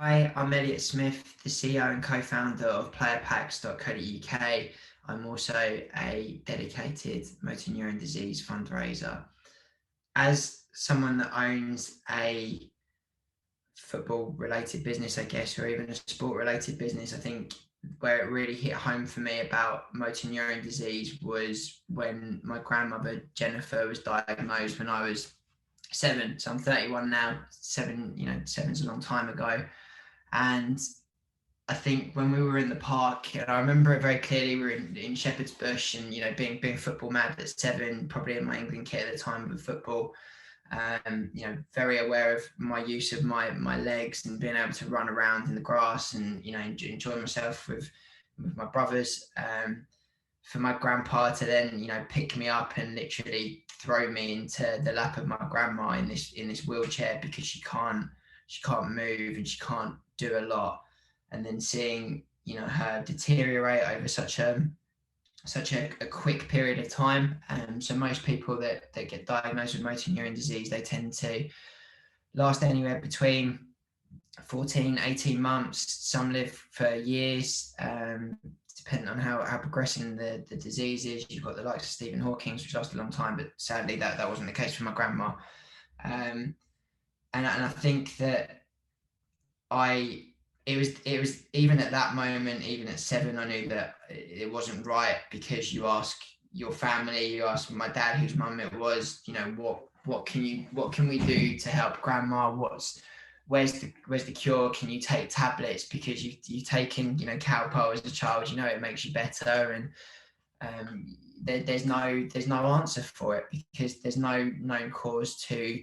Hi, I'm Elliot Smith, the CEO and co-founder of playerpacks.co.uk. I'm also a dedicated motor neurone disease fundraiser. As someone that owns a football-related business, I guess, or even a sport-related business, I think where it really hit home for me about motor neurone disease was when my grandmother Jennifer was diagnosed when I was 7. So I'm 31 now. Seven's a long time ago. And I think when we were in the park, and I remember it very clearly, we were in Shepherd's Bush, and being football mad at 7, probably in my England kit at the time with football. Very aware of my use of my legs and being able to run around in the grass and enjoy myself with my brothers. For my grandpa to then pick me up and literally throw me into the lap of my grandma in this wheelchair because she can't move and she can't do a lot, and then seeing her deteriorate over such a quick period of time. So most people that get diagnosed with motor neurone disease, they tend to last anywhere between 14-18 months. Some live for years, depending on how progressing the disease is. You've got the likes of Stephen Hawking's, which lasted a long time, but sadly that wasn't the case for my grandma. And I think that it was even at that moment, even at 7, I knew that it wasn't right, because you ask your family, you ask my dad, whose mum it was, what can we do to help grandma? Where's the cure? Can you take tablets because you've taken Calpol as a child? It makes you better, and there's no answer for it, because there's no known cause to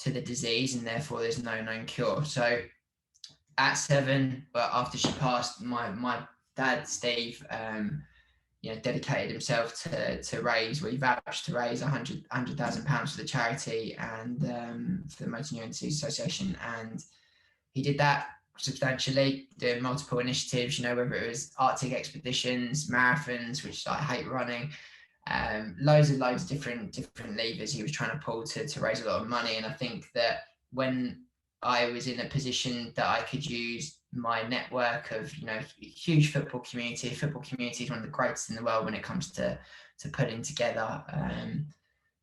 the disease, and therefore there's no known cure. So at 7, but after she passed, my dad Steve dedicated himself to raise, well, he vouched to raise £100,000 for the charity and for the Motor Neurone Disease Association, and he did that substantially, doing multiple initiatives, whether it was Arctic expeditions, marathons, which I hate running, loads of different levers he was trying to pull to raise a lot of money. And I think that when I was in a position that I could use my network of huge football community is one of the greatest in the world when it comes to putting together,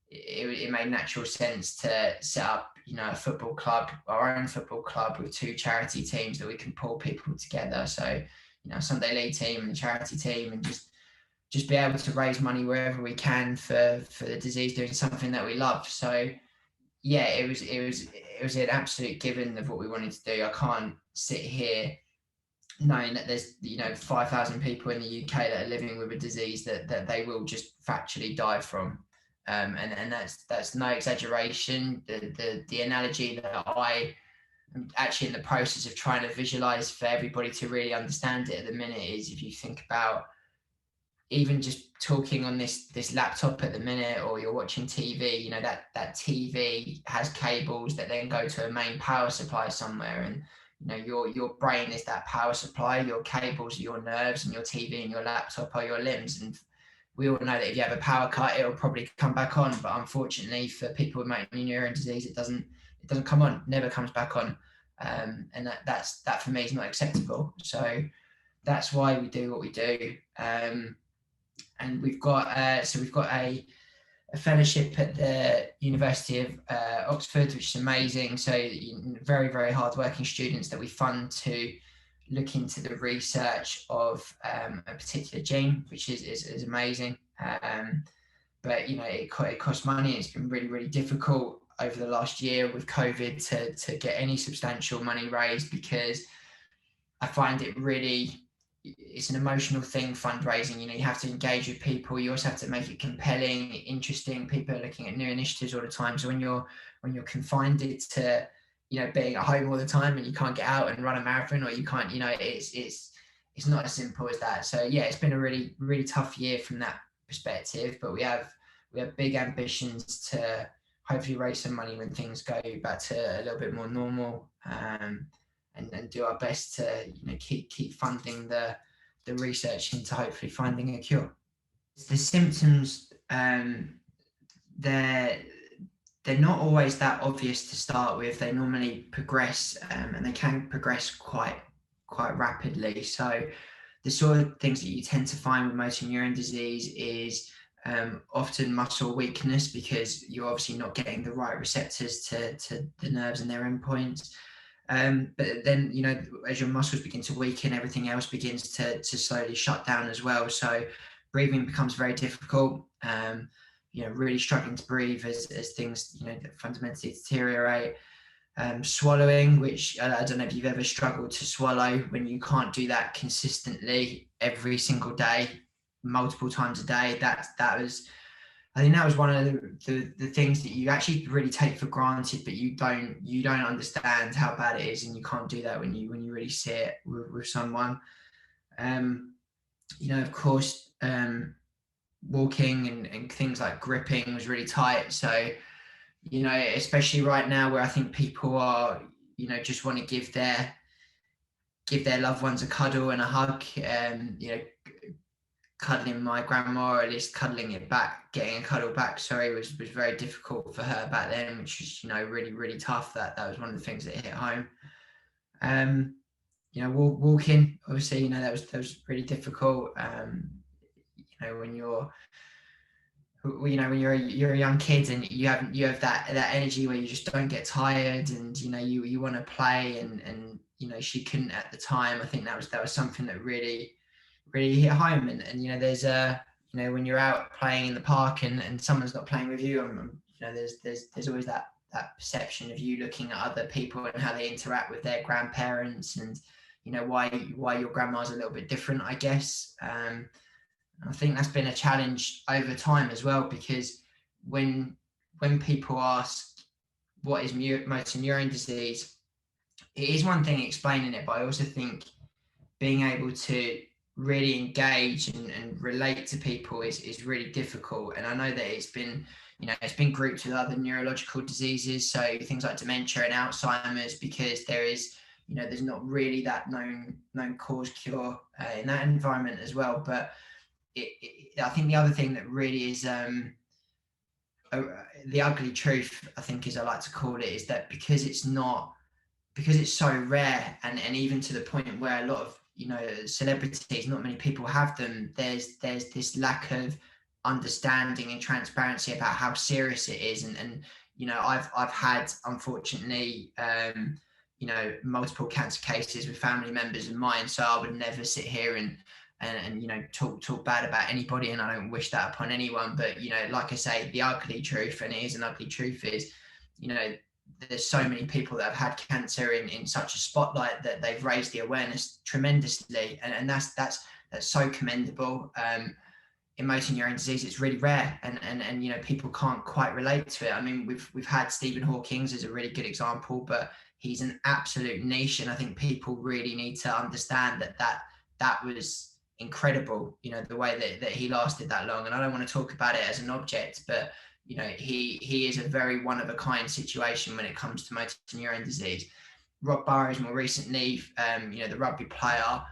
it made natural sense to set up a football club, our own football club, with 2 charity teams that we can pull people together. So Sunday league team and the charity team, and just be able to raise money wherever we can for the disease, doing something that we love. So yeah, it was an absolute given of what we wanted to do. I can't sit here knowing that there's 5,000 people in the UK that are living with a disease that they will just factually die from, and that's no exaggeration. The analogy that I am actually in the process of trying to visualize for everybody to really understand it at the minute is, if you think about even just talking on this laptop at the minute, or you're watching TV, that TV has cables that then go to a main power supply somewhere, and your brain is that power supply, your cables are your nerves, and your TV and your laptop are your limbs. And we all know that if you have a power cut, it'll probably come back on, but unfortunately for people with motor neurone disease, it doesn't come on, never comes back on. And that for me is not acceptable. So that's why we do what we do. And we've got a fellowship at the University of Oxford, which is amazing. So very, very hardworking students that we fund to look into the research of a particular gene, which is amazing. But it costs money. It's been really, really difficult over the last year with COVID to get any substantial money raised, because I find it's an emotional thing, fundraising. You have to engage with people. You also have to make it compelling, interesting. People are looking at new initiatives all the time. So when you're confined to being at home all the time, and you can't get out and run a marathon, or you can't, it's not as simple as that. So yeah, it's been a really, really tough year from that perspective, but we have big ambitions to hopefully raise some money when things go back to a little bit more normal, and do our best to keep funding the research into hopefully finding a cure. The symptoms, they're they're not always that obvious to start with. They normally progress, and they can progress quite rapidly. So the sort of things that you tend to find with motor neurone disease is often muscle weakness, because you're obviously not getting the right receptors to the nerves and their endpoints. But then, you know, as your muscles begin to weaken, everything else begins to slowly shut down as well. So breathing becomes very difficult. You know, really struggling to breathe as things, you know, fundamentally deteriorate. Swallowing, which I don't know if you've ever struggled to swallow when you can't do that consistently every single day, multiple times a day. I think that was one of the things that you actually really take for granted, but you don't understand how bad it is, and you can't do that when you really see it with someone. You know, of course, walking and things like gripping was really tight. So, you know, especially right now where I think people are, you know, just want to give their loved ones a cuddle and a hug. You know, cuddling my grandma, or at least cuddling it back, getting a cuddle back, was very difficult for her back then, which was, you know, really, really tough. That was one of the things that hit home. You know, walking, obviously, you know, that was really difficult. You know, when you're a young kid and you have that energy where you just don't get tired, and you know, you want to play, and you know, she couldn't at the time. I think that was something that really hit home. And you know, there's you know, when you're out playing in the park and someone's not playing with you, you know, there's always that perception of you looking at other people and how they interact with their grandparents, and you know, why your grandma's a little bit different, I guess. I think that's been a challenge over time as well, because when people ask what is motor neurone disease, it is one thing explaining it, but I also think being able to really engage and relate to people is really difficult. And I know that it's been grouped with other neurological diseases, so things like dementia and Alzheimer's, because there's not really that known cause cure in that environment as well. But I think the other thing that really is the ugly truth, I think, as I like to call it, is that because it's so rare, and even to the point where a lot of, you know, celebrities, not many people have them, there's this lack of understanding and transparency about how serious it is. And you know, I've had, unfortunately, you know, multiple cancer cases with family members of mine, so I would never sit here and you know, talk bad about anybody, and I don't wish that upon anyone. But you know, like I say, the ugly truth, and it is an ugly truth, is, you know, there's so many people that have had cancer in such a spotlight that they've raised the awareness tremendously, and that's so commendable. In motor neurone disease, it's really rare, and you know, people can't quite relate to it. I mean, we've had Stephen Hawking's as a really good example, but he's an absolute niche, and I think people really need to understand that was incredible, you know, the way that he lasted that long. And I don't want to talk about it as an object, but you know, he is a very one of a kind situation when it comes to motor neurone disease. Rob Burrows, more recently, you know, the rugby player,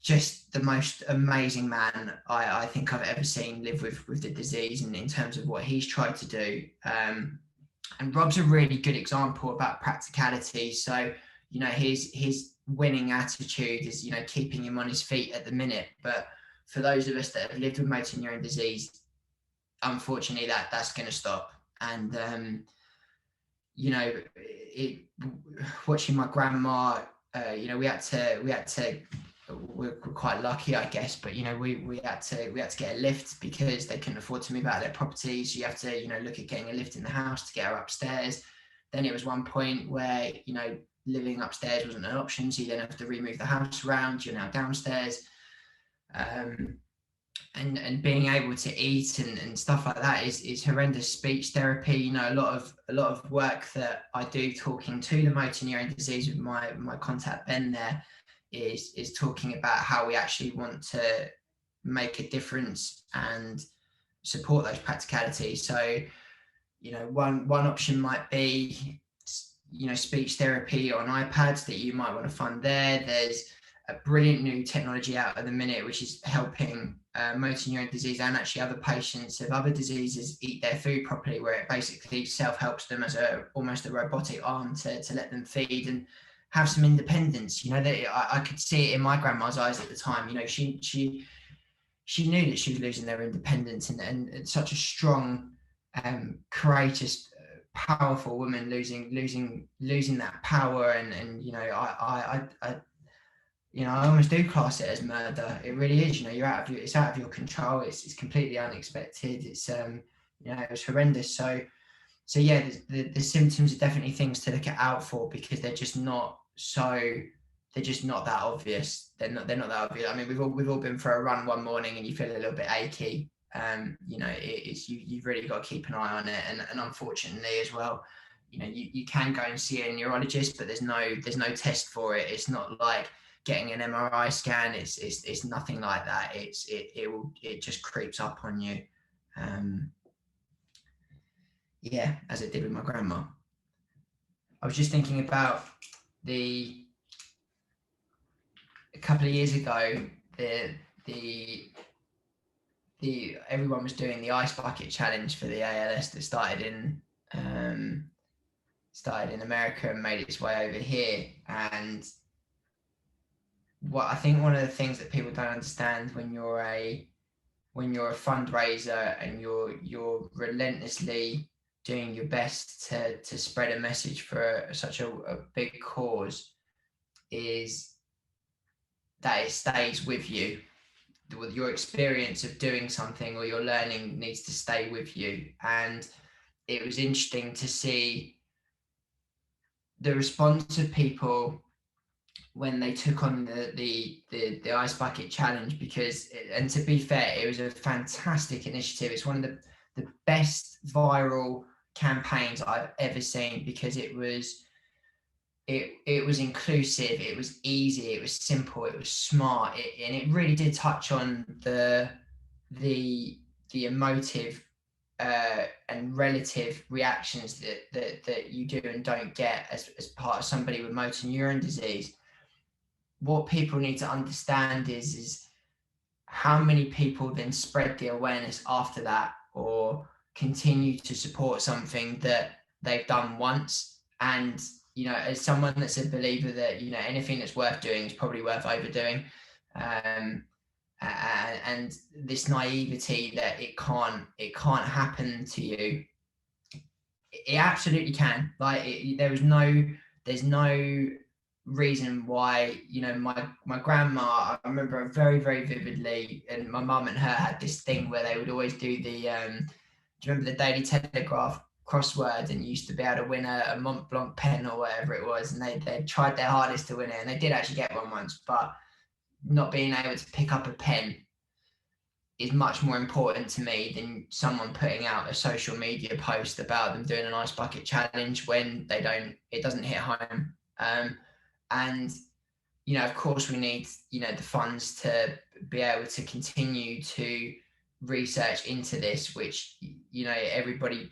just the most amazing man I think I've ever seen live with the disease, and in terms of what he's tried to do. And Rob's a really good example about practicality. So, you know, his winning attitude is, you know, keeping him on his feet at the minute. But for those of us that have lived with motor neurone disease, unfortunately, that's going to stop. And you know, watching my grandma, you know, we had to. We're quite lucky, I guess, but you know, we had to get a lift because they couldn't afford to move out of their properties. So you have to, you know, look at getting a lift in the house to get her upstairs. Then it was one point where, you know, living upstairs wasn't an option, so you then have to remove the house around. You're now downstairs. And being able to eat and stuff like that is horrendous. Speech therapy, you know, a lot of work that I do talking to the motor neurone disease with my contact Ben there is talking about how we actually want to make a difference and support those practicalities. So, you know, one option might be, you know, speech therapy on iPads that you might want to fund there. There's a brilliant new technology out at the minute, which is helping motor neurone disease and actually other patients of other diseases eat their food properly, where it basically self-helps them as almost a robotic arm to let them feed and have some independence. You know, that I could see it in my grandma's eyes at the time. You know, she knew that she was losing their independence, and such a strong, courageous, powerful woman losing that power. And you know, I you know, I almost do class it as murder. It really is. You know, it's out of your control. It's completely unexpected. It's you know, it was horrendous. So yeah, the symptoms are definitely things to look out for, because they're just not that obvious. They're not that obvious. I mean, we've all been for a run one morning and you feel a little bit achy. You know, you've really got to keep an eye on it. And unfortunately as well, you know, you can go and see a neurologist, but there's no test for it. It's not like getting an MRI scan. It's nothing like that. It just creeps up on you. Yeah, as it did with my grandma. I was just thinking about a couple of years ago, everyone was doing the ice bucket challenge for the ALS that started in America and made its way over here. And what I think one of the things that people don't understand when you're a fundraiser and you're relentlessly doing your best to spread a message for such a big cause, is that it stays with you. Your experience of doing something or your learning needs to stay with you. And it was interesting to see the response of people when they took on the ice bucket challenge, because and to be fair, it was a fantastic initiative. It's one of the best viral campaigns I've ever seen, because it was inclusive, it was easy, it was simple, it was smart, and it really did touch on the emotive and relative reactions that you do and don't get as part of somebody with motor neurone disease. What people need to understand is how many people then spread the awareness after that, or continue to support something that they've done once. And you know, as someone that's a believer that, you know, anything that's worth doing is probably worth overdoing, and this naivety that it can't happen to you, it absolutely can. Like, there's no reason why, you know, my grandma, I remember her very, very vividly, and my mum and her had this thing where they would always do the do you remember the Daily Telegraph crossword, and used to be able to win a Mont Blanc pen or whatever it was, and they tried their hardest to win it, and they did actually get one once, but not being able to pick up a pen is much more important to me than someone putting out a social media post about them doing an ice bucket challenge when it doesn't hit home. And you know, of course we need, you know, the funds to be able to continue to research into this, which, you know, everybody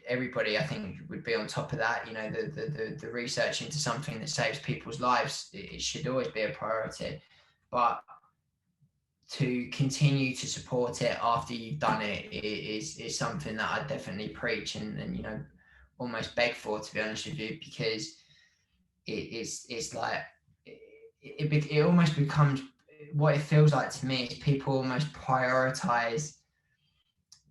I think would be on top of that. You know, the research into something that saves people's lives, it should always be a priority. But to continue to support it after you've done it is something that I definitely preach and you know, almost beg for, to be honest with you, because it's like it almost becomes, what it feels like to me is people almost prioritize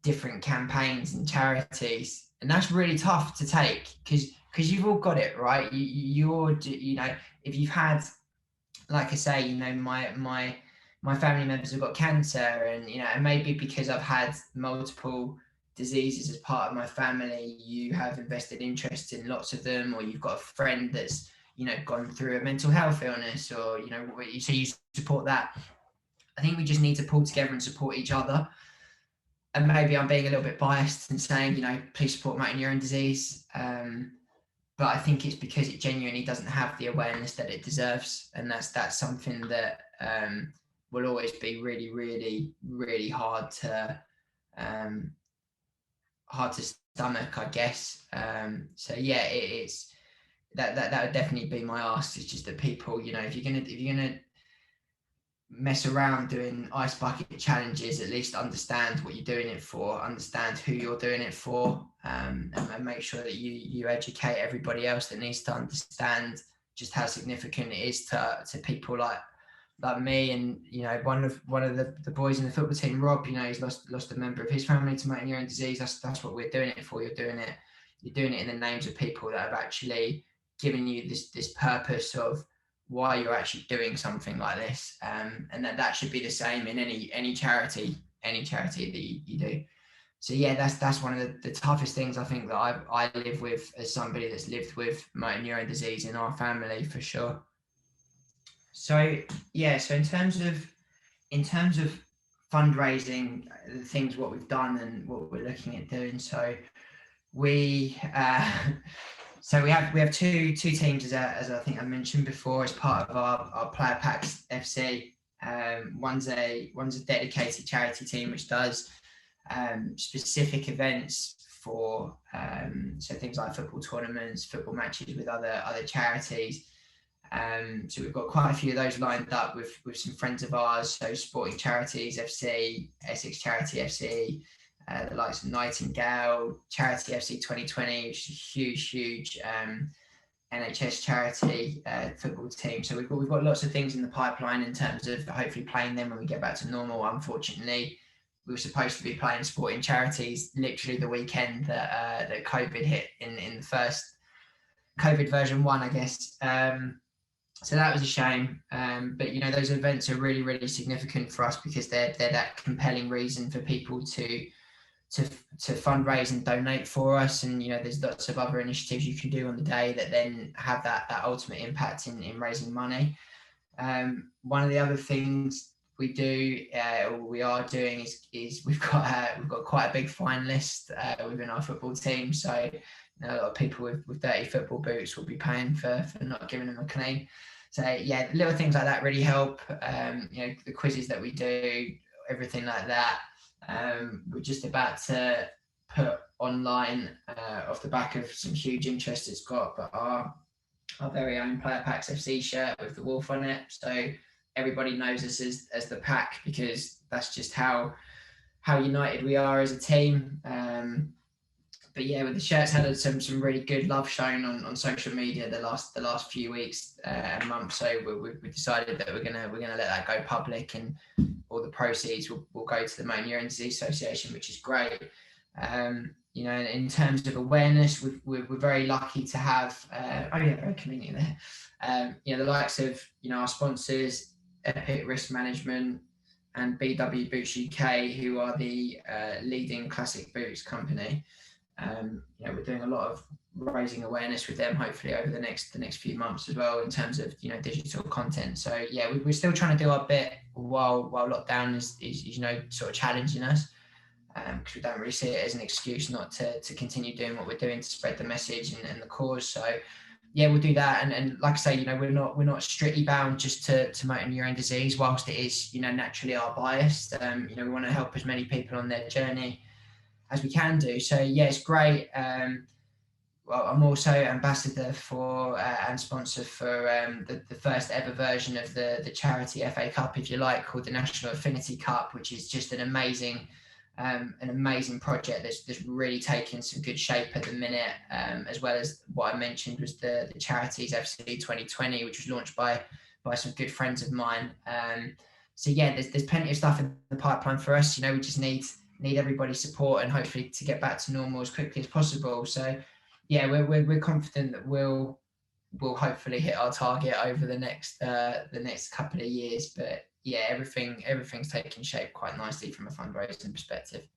different campaigns and charities, and that's really tough to take, because you've all got it right. You're, you know, if you've had, like I say, you know, my family members have got cancer, and you know, and maybe because I've had multiple diseases as part of my family, you have invested interest in lots of them, or you've got a friend that's, you know, gone through a mental health illness, or you know, so you support that. I think we just need to pull together and support each other. And maybe I'm being a little bit biased and saying, you know, please support motor neurone disease, but I think it's because it genuinely doesn't have the awareness that it deserves, and that's something that will always be really, really, really hard to stomach, I guess. So yeah, it's that would definitely be my ask. It's just that people, you know, if you're gonna mess around doing ice bucket challenges, at least understand what you're doing it for, understand who you're doing it for, and make sure that you educate everybody else that needs to understand just how significant it is to people like me. And one of the boys in the football team, Rob, he's lost a member of his family to motor neurone disease. That's what we're doing it for. You're doing it in the names of people that have actually given you this purpose of why you're actually doing something like this, and that should be the same in any charity that you do. So yeah, that's one of the toughest things I think that I live with as somebody that's lived with motor neurone disease in our family, for sure. So yeah, so in terms of fundraising, the things what we've done and what we're looking at doing. So we have two teams, as I think I mentioned before, as part of our Player Packs FC. One's a dedicated charity team which does specific events for so things like football tournaments, football matches with other charities. So we've got quite a few of those lined up with some friends of ours. So Sporting Charities FC, Essex Charity FC, the likes of Nightingale, Charity FC 2020, which is a huge NHS charity football team. So we've got lots of things in the pipeline in terms of hopefully playing them when we get back to normal. Unfortunately, we were supposed to be playing Sporting Charities literally the weekend that COVID hit in the first COVID version 1, I guess. So that was a shame. But those events are really significant for us because they're that compelling reason for people to fundraise and donate for us. And there's lots of other initiatives you can do on the day that then have that ultimate impact in raising money. One of the other things we do, or we are doing, is we've got quite a big fine list within our football team. So a lot of people with dirty football boots will be paying for not giving them a clean. So yeah, little things like that really help. The quizzes that we do, everything like that. We're just about to put online off the back of some huge interest it's got, but our very own Player Packs FC shirt with the wolf on it. So everybody knows us as the pack, because that's just how united we are as a team. But yeah, with the shirts had some really good love shown on social media the last few weeks and months. So we decided that we're gonna let that go public, and all the proceeds will go to the Motor Neurone Disease Association, which is great. In terms of awareness, we're very lucky to have very convenient there. The likes of our sponsors, Epic Risk Management and BW Boots UK, who are the leading classic boots company. We're doing a lot of raising awareness with them, hopefully over the next few months as well, in terms of digital content. So yeah, we're still trying to do our bit while lockdown is sort of challenging us, because we don't really see it as an excuse not to continue doing what we're doing to spread the message and the cause. So yeah, we'll do that. And like I say, we're not strictly bound just to motor neurone disease, whilst it is naturally our bias. We want to help as many people on their journey as we can do. So yeah, it's great. Well, I'm also ambassador for and sponsor for the first ever version of the charity FA Cup, if you like, called the National Affinity Cup, which is just an amazing project that's really taken some good shape at the minute, as well as what I mentioned was the Charities FC 2020, which was launched by some good friends of mine. So yeah, there's plenty of stuff in the pipeline for us. We just need everybody's support, and hopefully to get back to normal as quickly as possible. So yeah, we're confident that we'll hopefully hit our target over the next couple of years. But yeah, everything's taking shape quite nicely from a fundraising perspective.